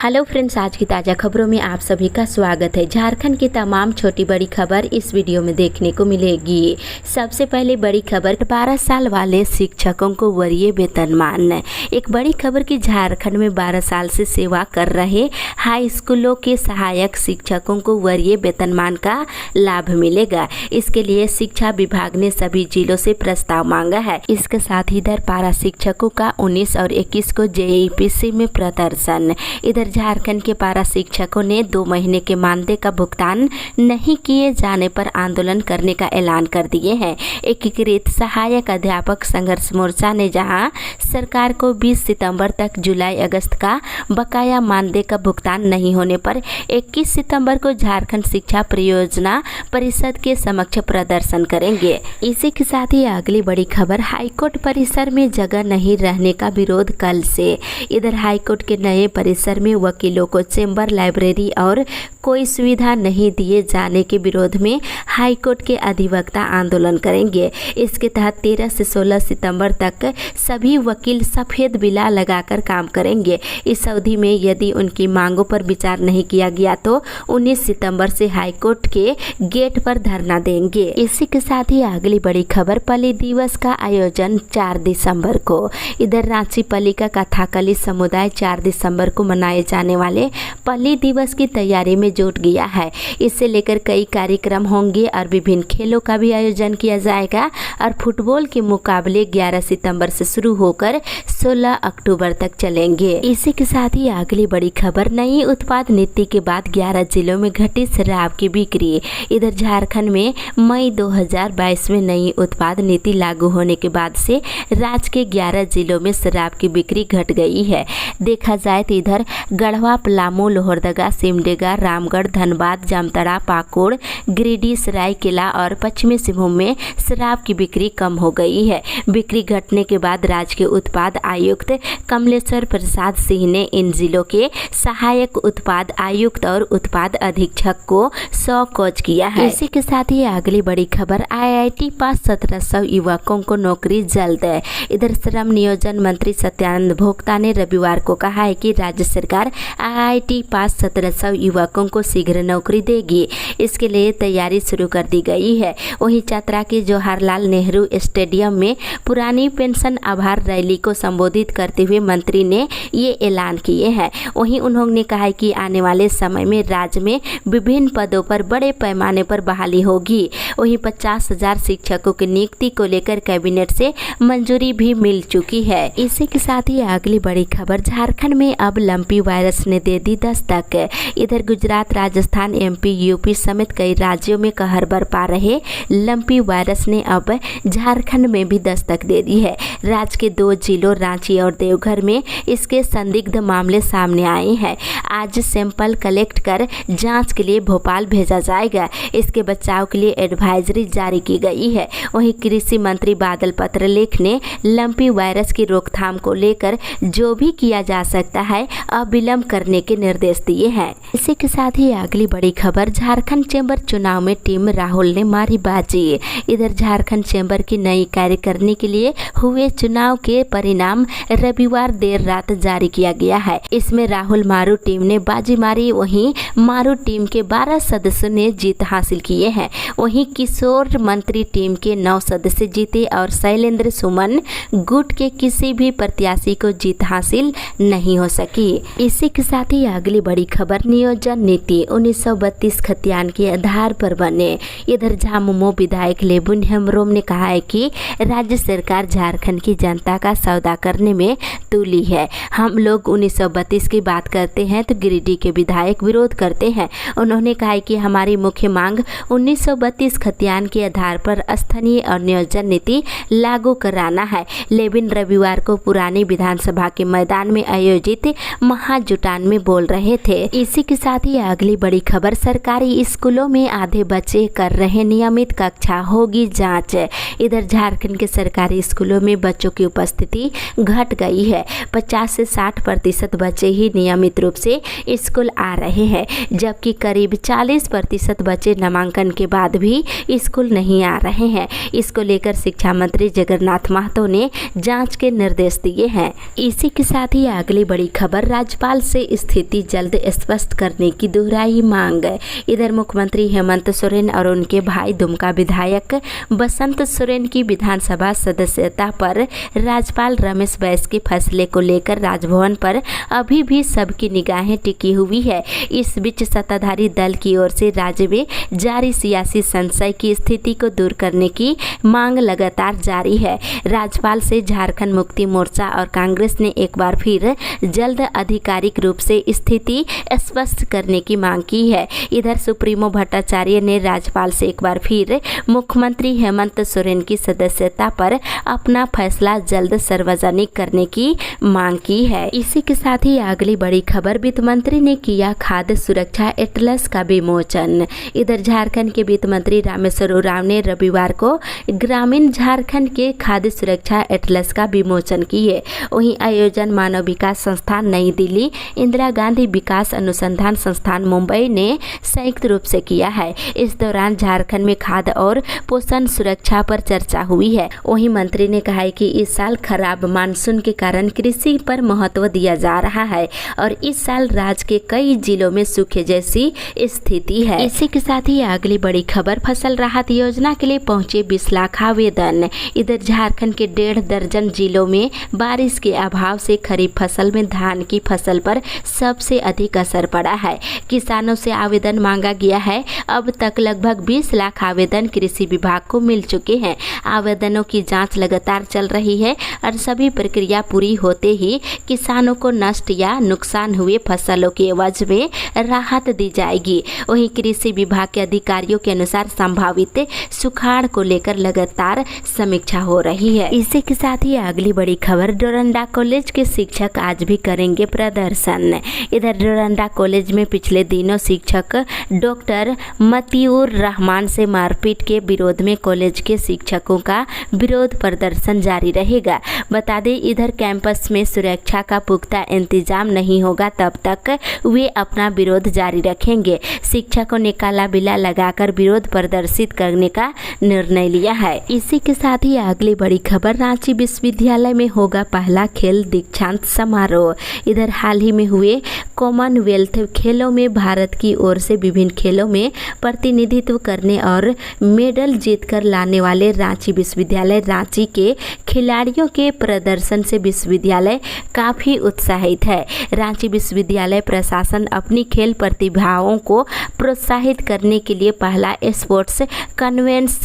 Hello friends, आज की ताज़ा खबरों में आप सभी का स्वागत है। झारखंड की तमाम छोटी बड़ी खबर इस वीडियो में देखने को मिलेगी। सबसे पहले बड़ी खबर, 12 साल वाले शिक्षकों को वरीय वेतनमान। एक बड़ी खबर कि झारखंड में 12 साल से सेवा कर रहे हाई स्कूलों के सहायक शिक्षकों को वरीय वेतनमान का लाभ मिलेगा। इसके लिए शिक्षा विभाग ने सभी जिलों से प्रस्ताव मांगा है। इसके साथ ही इधर पारा शिक्षकों का 19 और 21 को JEPC में प्रदर्शन। इधर झारखंड के पारा शिक्षकों ने 2 महीने के मानदेय का भुगतान नहीं किए जाने पर आंदोलन करने का ऐलान कर दिए हैं। एकीकृत सहायक अध्यापक संघर्ष मोर्चा ने जहां सरकार को 20 सितंबर तक जुलाई अगस्त का बकाया मानदेय का भुगतान नहीं होने पर 21 सितंबर को झारखंड शिक्षा परियोजना परिषद के समक्ष प्रदर्शन करेंगे। इसी के साथ ही अगली बड़ी खबर, हाईकोर्ट परिसर में जगह नहीं रहने का विरोध कल से। इधर हाईकोर्ट के नए परिसर में वकीलों को चेंबर, लाइब्रेरी और कोई सुविधा नहीं दिए जाने के विरोध में हाईकोर्ट के अधिवक्ता आंदोलन करेंगे। इसके तहत 13 से 16 सितंबर तक सभी वकील सफ़ेद बिला लगाकर काम करेंगे। इस अवधि में यदि उनकी मांगों पर विचार नहीं किया गया तो 19 सितंबर से हाईकोर्ट के गेट पर धरना देंगे। इसी के साथ ही अगली बड़ी खबर, पल्ली दिवस का आयोजन 4 दिसंबर को। इधर रांची पल्ली का कथाकली समुदाय 4 दिसंबर को मनाए जाने वाले पल्ली दिवस की तैयारी में जुट गया है। इससे लेकर कई कार्यक्रम होंगे और विभिन्न खेलों का भी आयोजन किया जाएगा और फुटबॉल के मुकाबले 11 सितंबर से शुरू होकर 16 अक्टूबर तक चलेंगे। इसी के साथ ही अगली बड़ी खबर, नई उत्पाद नीति के बाद 11 जिलों में घटी शराब की बिक्री। इधर झारखंड में मई 2022 में नई उत्पाद नीति लागू होने के बाद से राज्य के 11 जिलों में शराब की बिक्री घट गई है। देखा जाए तो इधर गढ़वा, पलामू, लोहरदगा, सिमडेगा, रामगढ़, धनबाद, जामताड़ा, पाकुड़, गिरिडीह, सरायकेला और पश्चिमी सिंहभूम में शराब की बिक्री कम हो गई है। बिक्री घटने के बाद राज्य के उत्पाद आयुक्त कमलेश्वर प्रसाद सिंह ने इन जिलों के सहायक उत्पाद आयुक्त और उत्पाद अधीक्षक को शोकॉज किया है। इसी के साथ ही अगली बड़ी खबर, IIT पास 1700 युवकों को नौकरी जल्द। इधर श्रम नियोजन मंत्री सत्यानंद भोक्ता ने रविवार को कहा है कि राज्य सरकार IIT पास 1700 युवकों को शीघ्र नौकरी देगी। इसके लिए तैयारी शुरू कर दी गई है। वहीं चतरा के जवाहरलाल नेहरू स्टेडियम में पुरानी पेंशन आभार रैली को संबोधित करते हुए मंत्री ने ये ऐलान किए हैं। वहीं उन्होंने कहा कि आने वाले समय में राज्य में विभिन्न पदों पर बड़े पैमाने पर बहाली होगी। वहीं 50,000 शिक्षकों की नियुक्ति को लेकर कैबिनेट से मंजूरी भी मिल चुकी है। इसी के साथ ही अगली बड़ी खबर, झारखंड में अब लंपी वायरस ने दे दी दस्तक। इधर गुजरात, राजस्थान, MP, UP समेत कई राज्यों में कहर बरपा रहे लंपी वायरस ने अब झारखंड में भी दस्तक दे दी है। राज्य के 2 जिलों रांची और देवघर में इसके संदिग्ध मामले सामने आए हैं। आज सैंपल कलेक्ट कर जांच के लिए भोपाल भेजा जाएगा। इसके बचाव के लिए एडवाइजरी जारी की गई है। वहीं कृषि मंत्री बादल पत्रलेख ने लंपी वायरस की रोकथाम को लेकर जो भी किया जा सकता है अविलंब करने के निर्देश दिए हैं। इसी के साथ ही अगली बड़ी खबर, झारखंड चैम्बर चुनाव में टीम राहुल ने मारी बाजी। इधर झारखंड चैम्बर की नई कार्यकारिणी के लिए हुए चुनाव के परिणाम रविवार देर रात जारी किया गया है। इसमें राहुल मारू टीम ने बाजी मारी। वहीं मारू टीम के 12 सदस्यों ने जीत हासिल किए हैं। वहीं किशोर मंत्री टीम के 9 सदस्य जीते और शैलेंद्र सुमन गुट के किसी भी प्रत्याशी को जीत हासिल नहीं हो सकी। इसी के साथ ही अगली बड़ी खबर, नियोजन नीति 1932 खतियान के आधार पर बने। इधर झामुमो विधायक लेबुन हेम्ब्रोम ने कहा है कि राज्य सरकार झारखंड की जनता का सौदा करने में तुली है। हम लोग 1932 की बात करते हैं तो गिरिडीह के विधायक विरोध करते हैं। उन्होंने कहा कि हमारी मुख्य मांग 1932 खतियान के आधार पर स्थानीय और नियोजन नीति लागू कराना है। लेबिन रविवार को पुरानी विधानसभा के मैदान में आयोजित महाजुटान में बोल रहे थे। इसी के साथ ही अगली बड़ी खबर, सरकारी स्कूलों में आधे बच्चे कर रहे नियमित कक्षा, होगी जांच। इधर झारखंड के सरकारी स्कूलों में बच्चों की उपस्थिति घट गई है। 50 से 60% बच्चे ही नियमित रूप से स्कूल आ रहे हैं, जबकि करीब 40% बच्चे नामांकन के बाद भी स्कूल नहीं आ रहे हैं। इसको लेकर शिक्षा मंत्री जगन्नाथ महतो ने जांच के निर्देश दिए हैं। इसी के साथ ही अगली बड़ी खबर, राज्यपाल से स्थिति जल्द स्पष्ट करने की दोहराई मांग। इधर मुख्यमंत्री हेमंत सोरेन और उनके भाई दुमका विधायक बसंत सोरेन की विधानसभा सदस्यता पर राज्यपाल रमेश बैस के फैसले को लेकर राजभवन पर अभी भी सबकी निगाहें टिकी हुई है। इस बीच सत्ताधारी दल की ओर से राज्य में जारी सियासी संशय की स्थिति को दूर करने की मांग लगातार जारी है। राज्यपाल से झारखंड मुक्ति मोर्चा और कांग्रेस ने एक बार फिर जल्द आधिकारिक रूप से स्थिति स्पष्ट करने की मांग की है। इधर सुप्रीमो भट्टाचार्य ने राज्यपाल से एक बार फिर मुख्यमंत्री हेमंत सोरेन की सदस्यता पर अपना फैसला जल्द सार्वजनिक करने की मांग की है। इसी के साथ ही अगली बड़ी खबर, वित्त मंत्री ने किया खाद्य सुरक्षा एटलस का विमोचन। इधर झारखंड के वित्त मंत्री रामेश्वर उरांव ने रविवार को ग्रामीण झारखंड के खाद्य सुरक्षा एटलस का विमोचन किए। वहीं आयोजन मानव विकास संस्थान नई दिल्ली, इंदिरा गांधी विकास अनुसंधान संस्थान मुंबई ने संयुक्त रूप से किया है। इस दौरान झारखंड में खाद्य और पोषण सुरक्षा पर चर्चा हुई है। वहीं मंत्री ने कहा है कि इस साल खराब मानसून के कारण कृषि पर महत्व दिया जा रहा है और इस साल राज्य के कई जिलों में सूखे जैसी स्थिति है। इसी के साथ ही अगली बड़ी खबर, फसल राहत योजना के लिए पहुंचे 20 लाख आवेदन। इधर झारखंड के 1.5 दर्जन जिलों में बारिश के अभाव से खरीफ फसल में धान की फसल पर सबसे अधिक असर पड़ा है। किसानों से आवेदन मांगा गया है। अब तक लगभग 20 लाख आवेदन कृषि विभाग को मिल चुके हैं। आवेदनों की जांच लगातार चल रही है और सभी प्रक्रिया पूरी होते ही किसानों को नष्ट या नुकसान हुए फसलों के एवज में राहत दी जाएगी। वहीं कृषि विभाग के अधिकारियों के अनुसार संभावित सुखाड़ को लेकर लगातार समीक्षा हो रही है। इसी के साथ ही अगली बड़ी खबर, डोरंडा कॉलेज के शिक्षक आज भी करेंगे प्रदर्शन। इधर डोरंडा कॉलेज में पिछले दिनों शिक्षक डॉक्टर मतियूर रहमान से मारपीट के विरोध में कॉलेज के शिक्षकों का विरोध प्रदर्शन जारी रहेगा। बता दें, इधर कैंपस में सुरक्षा का पुख्ता इंतजाम नहीं होगा तब तक वे अपना विरोध जारी रखेंगे। शिक्षकों ने काला बिल्ला लगाकर विरोध प्रदर्शित करने का निर्णय लिया है। इसी के साथ ही अगली बड़ी खबर, रांची विश्वविद्यालय में होगा पहला खेल दीक्षांत समारोह। इधर हाल ही में हुए कॉमनवेल्थ खेलों में भारत की ओर से विभिन्न खेलों में प्रतिनिधित्व करने और मेडल जीतकर लाने वाले रांची विश्वविद्यालय रांची के खिलाड़ियों के प्रदर्शन से विश्वविद्यालय काफ़ी उत्साहित है। रांची विश्वविद्यालय प्रशासन अपनी खेल प्रतिभाओं को प्रोत्साहित करने के लिए पहला स्पोर्ट्स कन्वेंस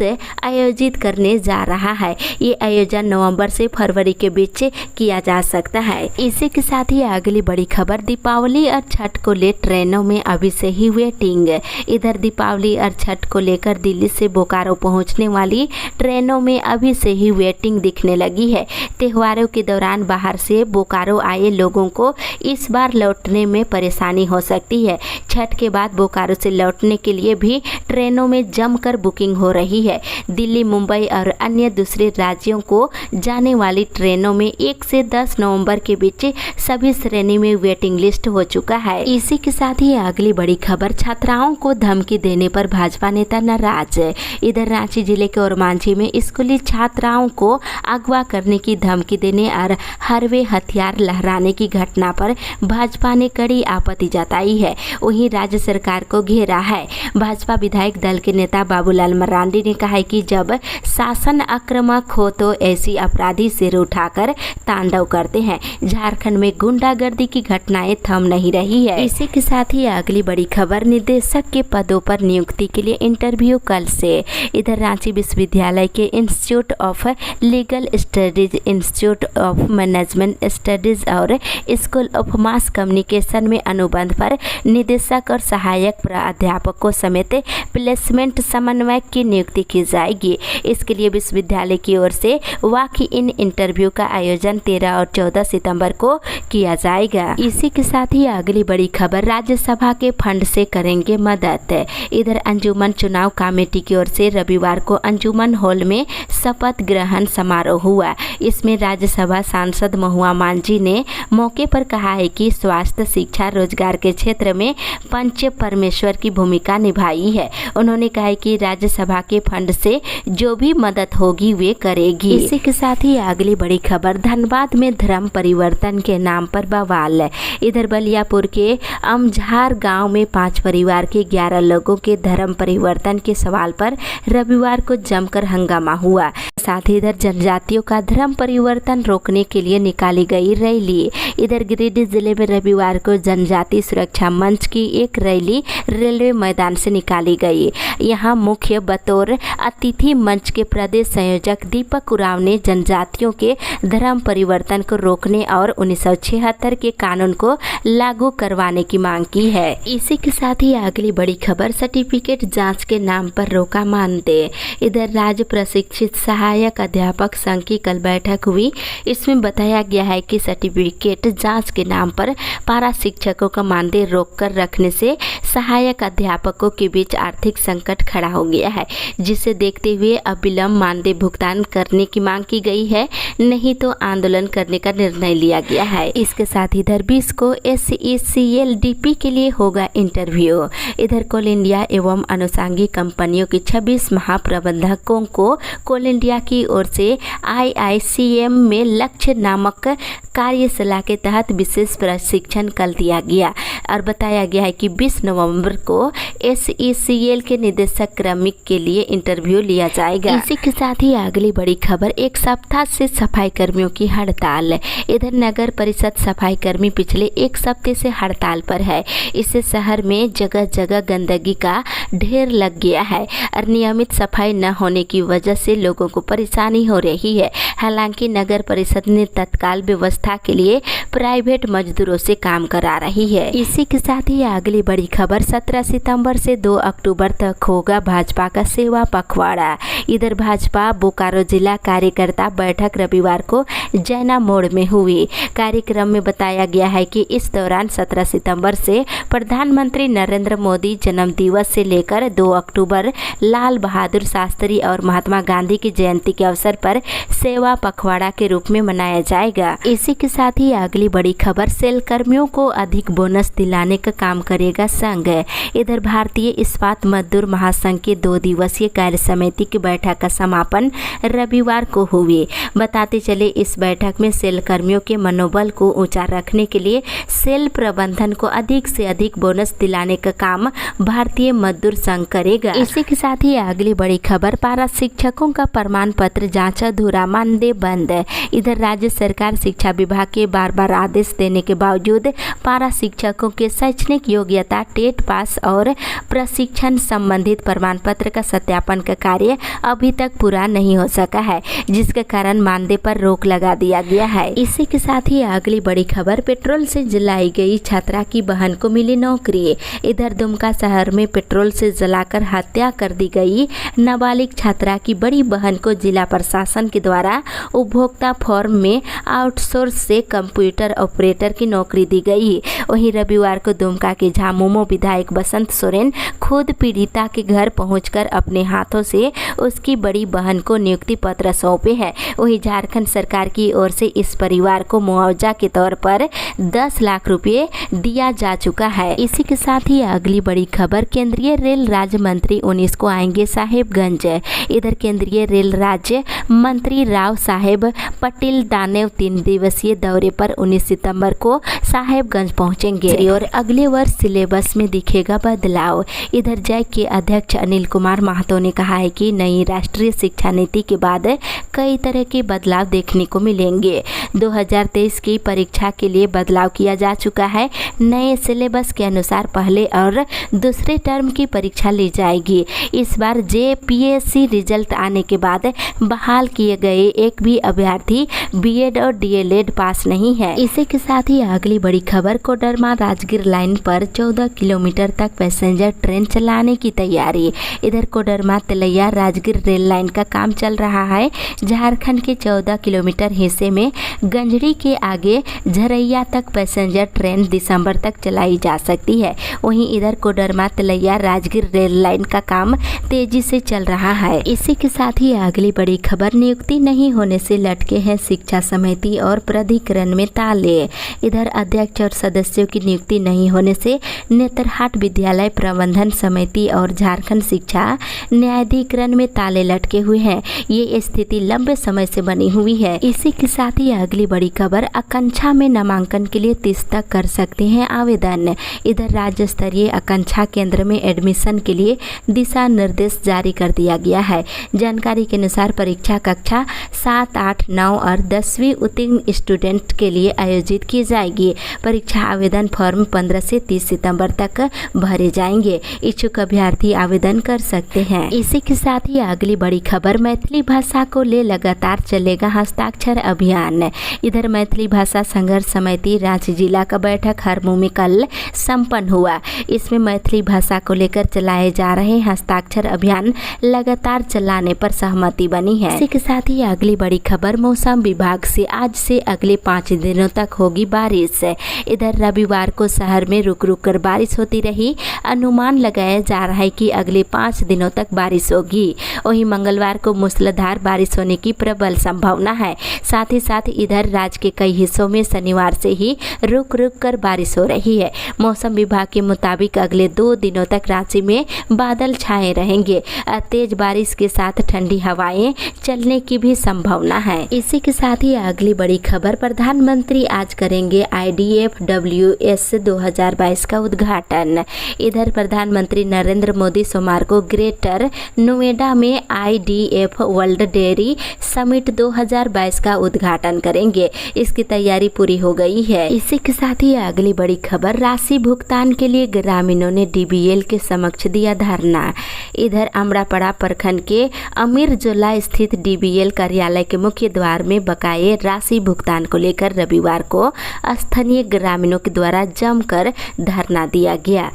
आयोजित करने जा रहा है। ये आयोजन नवंबर से फरवरी के बीच किया जा सकता है। इसी के साथ ही अगली बड़ी खबर, दीपावली और छठ को ले ट्रेनों में अभी से ही वेटिंग। इधर दीपावली और छठ को लेकर दिल्ली से बोकारो पहुंचने वाली ट्रेनों में अभी से ही वेटिंग दिखने लगी है। त्योहारों के दौरान बाहर से बोकारो आए लोगों को इस बार लौटने में परेशानी हो सकती है। छठ के बाद बोकारो से लौटने के लिए भी ट्रेनों में जमकर बुकिंग हो रही है। दिल्ली, मुंबई और अन्य दूसरे राज्यों को जाने वाली ट्रेनों में 1 से 10 नवंबर के बीच सभी श्रेणी में वेटिंग लिस्ट हो चुका है। इसी के साथ ही अगली बड़ी खबर, छात्राओं को धमकी देने पर भाजपा नेता नाराज। इधर रांची जिले के ओरमांझी में स्कूली छात्राओं को अगवा करने की धमकी देने और हरवे हथियार लहराने की घटना पर भाजपा ने कड़ी आपत्ति जताई है। वहीं राज्य सरकार को घेरा है। भाजपा विधायक दल के नेता बाबूलाल मरांडी ने कहा है कि जब शासन आक्रामक हो तो ऐसी अपराधी सिर उठाकर तांडव करते हैं। झारखंड में गुंडागर्दी की घटनाएं थम नहीं रही है। इसी के साथ ही अगली बड़ी खबर, निदेशक के पदों पर नियुक्ति के लिए इंटरव्यू कल से। इधर रांची विश्वविद्यालय के institute of legal studies, institute of management studies और स्कूल ऑफ मास कम्युनिकेशन में अनुबंध पर निदेशक और सहायक प्राध्यापकों समेत प्लेसमेंट समन्वयक की नियुक्ति की जाएगी। इसके लिए विश्वविद्यालय की ओर से वॉक इन इंटरव्यू का आयोजन 13 और 14 सितंबर को किया जाएगा। इसी के साथ ही अगली बड़ी खबर, खबर, राज्यसभा के फंड से करेंगे मदद। इधर अंजुमन चुनाव कमेटी की ओर से रविवार को अंजुमन हॉल में शपथ ग्रहण समारोह हुआ। इसमें राज्यसभा सांसद महुआ मांझी ने मौके पर कहा है कि स्वास्थ्य, शिक्षा, रोजगार के क्षेत्र में पंच परमेश्वर की भूमिका निभाई है। उन्होंने कहा कि राज्यसभा के फंड से जो भी मदद होगी वे करेगी। इसी के साथ ही अगली बड़ी खबर, धनबाद में धर्म परिवर्तन के नाम पर बवाल। इधर बलियापुर के अमझार गांव में 5 परिवार के 11 लोगों के धर्म परिवर्तन के सवाल पर रविवार को जमकर हंगामा हुआ। साथ ही इधर जनजातियों का धर्म परिवर्तन रोकने के लिए निकाली गई रैली। इधर गिरिडीह जिले में रविवार को जनजाति सुरक्षा मंच की एक रैली रेलवे मैदान से निकाली गई। यहां मुख्य बतौर अतिथि मंच के प्रदेश संयोजक दीपक उरांव ने जनजातियों के धर्म परिवर्तन को रोकने और 1976 के कानून को लागू करवाने की मांग की है। इसी के साथ ही अगली बड़ी खबर, सर्टिफिकेट जांच के नाम पर रोका मानदेय। इधर राज्य प्रशिक्षित सहायक अध्यापक संघ की कल बैठक हुई। इसमें बताया गया है कि सर्टिफिकेट जांच के नाम पर पारा शिक्षकों का मानदेय रोक कर रखने से सहायक अध्यापकों के बीच आर्थिक संकट खड़ा हो गया है, जिसे देखते हुए अविलंब मानदेय भुगतान करने की मांग की गई है, नहीं तो आंदोलन करने का निर्णय लिया गया है। इसके साथ इधर 20 को SECLDP के लिए होगा इंटरव्यू। इधर कोल इंडिया एवं अनुषंगिक कंपनियों के 26 महाप्रबंधकों को कोल इंडिया की ओर से IICM में लक्ष्य नामक कार्यशाला के तहत विशेष प्रशिक्षण कल दिया गया और बताया गया है कि 20 नवंबर को SECL के निदेशक क्रमिक के लिए इंटरव्यू लिया जाएगा। इसी के साथ ही अगली बड़ी खबर, एक सप्ताह से सफाई कर्मियों की हड़ताल। इधर नगर परिषद सफाई कर्मी पिछले एक सप्ताह से हड़ताल पर है। इससे शहर में जगह जगह गंदगी का ढेर लग गया है और नियमित सफाई न होने की वजह से लोगों को परेशानी हो रही है। हालांकि नगर परिषद ने तत्काल व्यवस्था के लिए प्राइवेट मजदूरों से काम करा रही है। इसी के साथ ही अगली बड़ी खबर, 17 सितंबर से 2 अक्टूबर तक होगा भाजपा का सेवा पखवाड़ा। इधर भाजपा बोकारो जिला कार्यकर्ता बैठक रविवार को जैना मोड़ में हुई। कार्यक्रम में बताया गया है कि इस दौरान 17 सितंबर से प्रधानमंत्री नरेंद्र मोदी जन्म दिवस से लेकर 2 अक्टूबर लाल बहादुर शास्त्री और महात्मा गांधी की जयंती के अवसर पर सेवा पखवाड़ा के रूप में मनाया जाएगा। इसी के साथ ही अगली बड़ी खबर, सेल कर्मियों को अधिक बोनस दिलाने का काम करेगा संघ। इधर भारतीय इस्पात मजदूर महासंघ की 2 दिवसीय कार्य समिति की बैठक का समापन रविवार को हुई। बताते चले इस बैठक में सेल कर्मियों के मनोबल को ऊंचा रखने के लिए सेल प्रबंधन को अधिक से अधिक बोनस दिलाने का काम भारतीय मजदूर संघ करेगा। इसी के साथ ही अगली बड़ी खबर, पारा शिक्षकों का प्रमाण पत्र जांच अधूरा, मानदेय बंद। इधर राज्य सरकार शिक्षा विभाग के बार आदेश देने के बावजूद पारा शिक्षकों के शैक्षणिक योग्यता, टेट पास और प्रशिक्षण संबंधित प्रमाण पत्र का सत्यापन का कार्य अभी तक पूरा नहीं हो सका है, जिसके कारण मानदेय पर रोक लगा दिया गया है। इसी के साथ ही अगली बड़ी खबर, पेट्रोल से जलाई गई छात्रा की बहन को मिली नौकरी। इधर दुमका शहर में पेट्रोल से जलाकर हत्या कर दी गई नाबालिग छात्रा की बड़ी बहन को जिला प्रशासन के द्वारा उपभोक्ता फॉर्म में आउटसोर्स से कंप्यूटर ऑपरेटर की नौकरी दी गई। वहीं रविवार को दुमका के झामुमो विधायक बसंत सोरेन खुद पीड़िता के घर पहुंचकर अपने हाथों से उसकी बड़ी बहन को नियुक्ति पत्र सौंपे हैं। वहीं झारखंड सरकार की ओर से इस परिवार को मुआवजा के तौर पर 10 लाख रुपए दिया जा चुका है। इसी के साथ ही अगली बड़ी खबर, केंद्रीय रेल राज्य मंत्री 19 को आएंगे साहेबगंज। इधर केंद्रीय रेल राज्य मंत्री राव साहेब पटेल दानव 3 दिवसीय दौरे पर 19 सितंबर को साहेबगंज पहुंचेंगे और अगले वर्ष सिलेबस में दिखेगा बदलाव। इधर जैक के अध्यक्ष अनिल कुमार महतो ने कहा है कि नई राष्ट्रीय शिक्षा नीति के बाद कई तरह के बदलाव देखने को मिलेंगे। 2023 की परीक्षा के लिए बदलाव किया जा चुका है। नए सिलेबस के अनुसार पहले और दूसरे टर्म की परीक्षा ली जाएगी। इस बार JPSC रिजल्ट आने के बाद बहाल किए गए एक भी अभ्यर्थी BEd और DLED पास नहीं है। इसी के साथ ही अगली बड़ी खबर, कोडरमा राजगीर लाइन पर 14 किलोमीटर तक पैसेंजर ट्रेन चलाने की तैयारी। इधर कोडरमा तिलैया राजगीर रेल लाइन का काम चल रहा है। झारखंड के 14 किलोमीटर हिस्से में गंजड़ी के आगे झरैया तक पैसेंजर ट्रेन दिसंबर तक चलाई जा सकती है। वहीं इधर कोडरमा तिलैया राजगीर रेल लाइन का काम तेजी से चल रहा है। इसी के साथ ही अगली बड़ी खबर, नियुक्ति नहीं होने से लटके हैं शिक्षा समिति और प्राधिकरण में ताले। इधर अध्यक्ष और सदस्यों की नियुक्ति नहीं होने से नेतरहाट विद्यालय प्रबंधन समिति और झारखंड शिक्षा न्यायाधिकरण में ताले लटके हुए हैं। ये स्थिति लंबे समय से बनी हुई है। इसी के साथ ही अगली बड़ी खबर, आकांक्षा में नामांकन के लिए 30 तक कर सकते हैं आवेदन। इधर राज्य स्तरीय आकांक्षा केंद्र में एडमिशन के लिए दिशा निर्देश जारी कर दिया गया है। जानकारी के अनुसार परीक्षा कक्षा 7, 8, 9 और 10वीं उत्तीर्ण स्टूडेंट के लिए आयोजित की जाएगी। परीक्षा आवेदन फॉर्म 15 से 30 सितंबर तक भरे जाएंगे। इच्छुक अभ्यर्थी आवेदन कर सकते हैं। इसी के साथ ही अगली बड़ी खबर, मैथिली भाषा को ले लगातार चलेगा हस्ताक्षर अभियान। इधर मैथिली भाषा संघर्ष समिति रांची जिला का बैठक हरमू में कल संपन्न हुआ। इसमें मैथिली भाषा को लेकर चलाए जा रहे हस्ताक्षर अभियान लगातार चलाने पर सहमति बनी है। इसी के साथ ही अगली बड़ी खबर, मौसम विभाग से आज से अगले 5 दिनों तक होगी बारिश। इधर रविवार को शहर में रुक रुक कर बारिश होती रही। अनुमान लगाया जा रहा है कि अगले 5 दिनों तक बारिश होगी। वहीं मंगलवार को मूसलाधार बारिश होने की प्रबल संभावना है। साथ ही साथ इधर राज्य के कई हिस्सों में शनिवार से ही रुक रुक कर बारिश हो रही है। मौसम विभाग के मुताबिक अगले 2 दिनों तक रांची में बादल छाए रहेंगे। तेज बारिश के साथ ठंडी हवाएं चलने की भी संभावना है। इसी के साथ ही अगली बड़ी खबर, प्रधानमंत्री आज करेंगे IDF-WS 2022 का उद्घाटन। इधर प्रधानमंत्री नरेंद्र मोदी सोमवार को ग्रेटर नोएडा में IDF वर्ल्ड डेयरी समिट 2022 का उद्घाटन करेंगे। इसकी तैयारी पूरी हो गई है। इसी के साथ ही अगली बड़ी खबर, राशि भुगतान के लिए ग्रामीणों ने DBL के समक्ष दिया धरना। इधर अमड़ापड़ा प्रखंड के अमीरजोला स्थित DBL कार्यालय के मुख्य द्वार में बकाये राशि भुगतान को लेकर रविवार को स्थानीय ग्रामीणों के द्वारा जमकर धरना दिया गया।